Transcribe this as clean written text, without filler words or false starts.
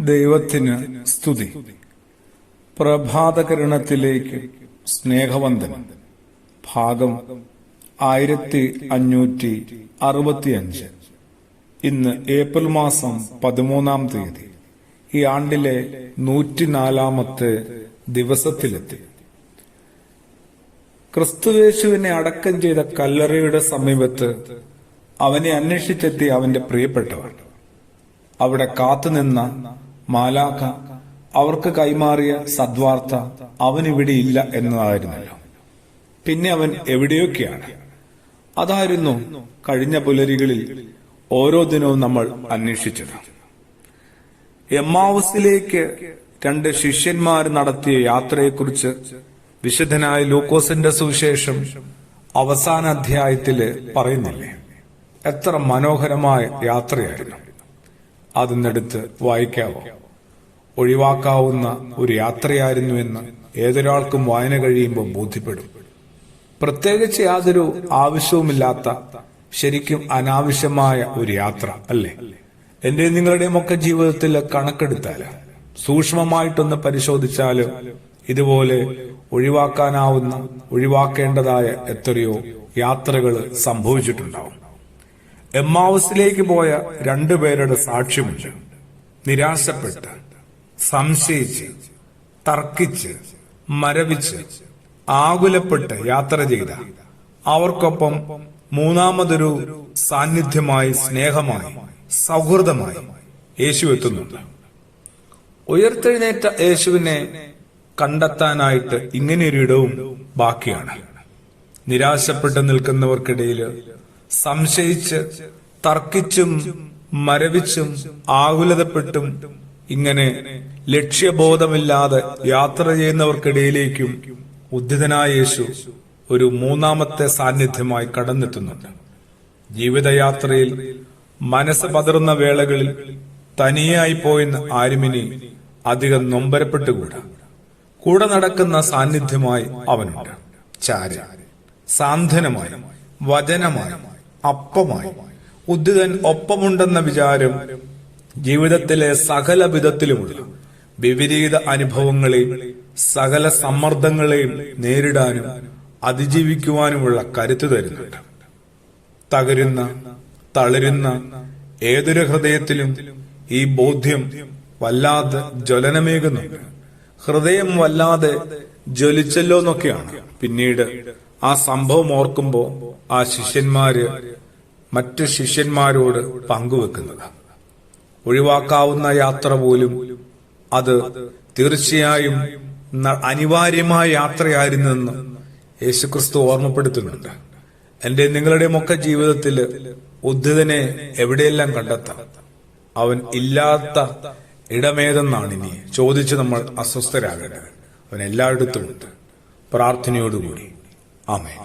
ദൈവത്തിന് സ്തുതി. പ്രഭാതകിരണത്തിലേക്ക് സ്നേഹവന്ദനം. ഭാഗം 1565. ഇന്ന് ഏപ്രിൽ മാസം 13-ാം തീയതി. ഈ ആണ്ടിലെ 104-ാമത്തെ ദിവസത്തിലെത്തി. ക്രിസ്തുയേശുവിനെ അടക്കം ചെയ്ത കല്ലറയുടെ സമീപത്ത് അവനെ അന്വേഷിച്ചെത്തി അവന്റെ പ്രിയപ്പെട്ടവർ. അവിടെ കാത്തുനിന്ന മാലാഖ അവർക്ക് കൈമാറിയ സദ്വാർത്ത അവനിവിടെ ഇല്ല എന്നതായിരുന്നല്ലോ. പിന്നെ അവൻ എവിടെയൊക്കെയാണ്? അതായിരുന്നു കഴിഞ്ഞ പുലരികളിൽ ഓരോ ദിനവും നമ്മൾ അന്വേഷിച്ചത്. എമ്മാവുസിലേക്ക് 2 ശിഷ്യന്മാർ നടത്തിയ യാത്രയെക്കുറിച്ച് വിശുദ്ധനായ ലൂക്കോസിന്റെ സുവിശേഷം അവസാന അധ്യായത്തില് പറയുന്നില്ലേ? എത്ര മനോഹരമായ യാത്രയായിരുന്നു. അതിനെടുത്ത് വായിക്കാവോ? ഒഴിവാക്കാവുന്ന ഒരു യാത്രയായിരുന്നുവെന്ന് ഏതൊരാൾക്കും വായന കഴിയുമ്പോൾ ബോധ്യപ്പെടും. പ്രത്യേകിച്ച് യാതൊരു ആവശ്യവുമില്ലാത്ത, ശരിക്കും അനാവശ്യമായ ഒരു യാത്ര അല്ലേ? എന്റെ നിങ്ങളുടെയും ഒക്കെ ജീവിതത്തിൽ കണക്കെടുത്താല്, സൂക്ഷ്മമായിട്ടൊന്ന് പരിശോധിച്ചാല് ഇതുപോലെ ഒഴിവാക്കാനാവുന്ന, ഒഴിവാക്കേണ്ടതായ എത്രയോ യാത്രകൾ സംഭവിച്ചിട്ടുണ്ടാവും. എമ്മാവുസിലേക്ക് പോയ 2 പേരുടെ സാക്ഷ്യമുണ്ട്. നിരാശപ്പെട്ട്, സംശയിച്ച്, തർക്കിച്ച്, മരവിച്ച്, ആകുലപ്പെട്ട് യാത്ര ചെയ്ത അവർക്കൊപ്പം മൂന്നാമതൊരു സാന്നിധ്യമായി, സ്നേഹമായി, സൗഹൃദമായി യേശു എത്തുന്നുണ്ട്. ഉയർത്തെഴുന്നേറ്റ യേശുവിനെ കണ്ടെത്താനായിട്ട് ഇങ്ങനെയൊരിടവും ബാക്കിയാണ്. നിരാശപ്പെട്ട് നിൽക്കുന്നവർക്കിടയിൽ സംശയിച്ച്, തർക്കിച്ചും, മരവിച്ചും, ആകുലതപ്പെട്ടും, ഇങ്ങനെ ലക്ഷ്യബോധമില്ലാതെ യാത്ര ചെയ്യുന്നവർക്കിടയിലേക്കും ഉദ്ധിതനായ യേശു ഒരു മൂന്നാമത്തെ സാന്നിധ്യമായി കടന്നെത്തുന്നുണ്ട്. ജീവിതയാത്രയിൽ മനസ്സ് പതറുന്ന വേളകളിൽ തനിയായി പോയെന്ന് ആരുമിനി അധികം നൊമ്പരപ്പെട്ടുകൂടാ. കൂടെ നടക്കുന്ന സാന്നിധ്യമായി അവനുണ്ട്. ചാര, സാന്ത്വനമായി, വചനമായി, അപ്പമായി. ഉദ്ധിതൻ ഒപ്പമുണ്ടെന്ന വിചാരം ജീവിതത്തിലെ സകല വിധത്തിലുമുള്ള വിപരീത അനുഭവങ്ങളെയും സകല സമ്മർദ്ദങ്ങളെയും നേരിടാനും അതിജീവിക്കുവാനുമുള്ള കരുത്ത് തരുന്നുണ്ട്. തകരുന്ന, തളരുന്ന ഏതൊരു ഹൃദയത്തിലും ഈ ബോധ്യം വല്ലാതെ ജ്വലനമേകുന്നുണ്ട്. ഹൃദയം വല്ലാതെ ജ്വലിച്ചല്ലോ എന്നൊക്കെയാണ് പിന്നീട് ആ സംഭവം ഓർക്കുമ്പോ ആ ശിഷ്യന്മാര് മറ്റു ശിഷ്യന്മാരോട് പങ്കുവെക്കുന്നത്. ഒഴിവാക്കാവുന്ന യാത്ര പോലും അത് തീർച്ചയായും അനിവാര്യമായ യാത്രയായിരുന്നെന്ന് യേശുക്രിസ്തു ഓർമ്മപ്പെടുത്തുന്നുണ്ട്. എന്റെ നിങ്ങളുടെയും ഒക്കെ ജീവിതത്തിൽ ഉദ്ധിതനെ എവിടെയെല്ലാം കണ്ടെത്താം. അവൻ ഇല്ലാത്ത ഇടമേതെന്നാണ് ഇനി ചോദിച്ച് നമ്മൾ അസ്വസ്ഥരാകേണ്ടത്. അവൻ എല്ലായിടത്തുമുണ്ട്. പ്രാർത്ഥനയോടുകൂടി ആമേൻ.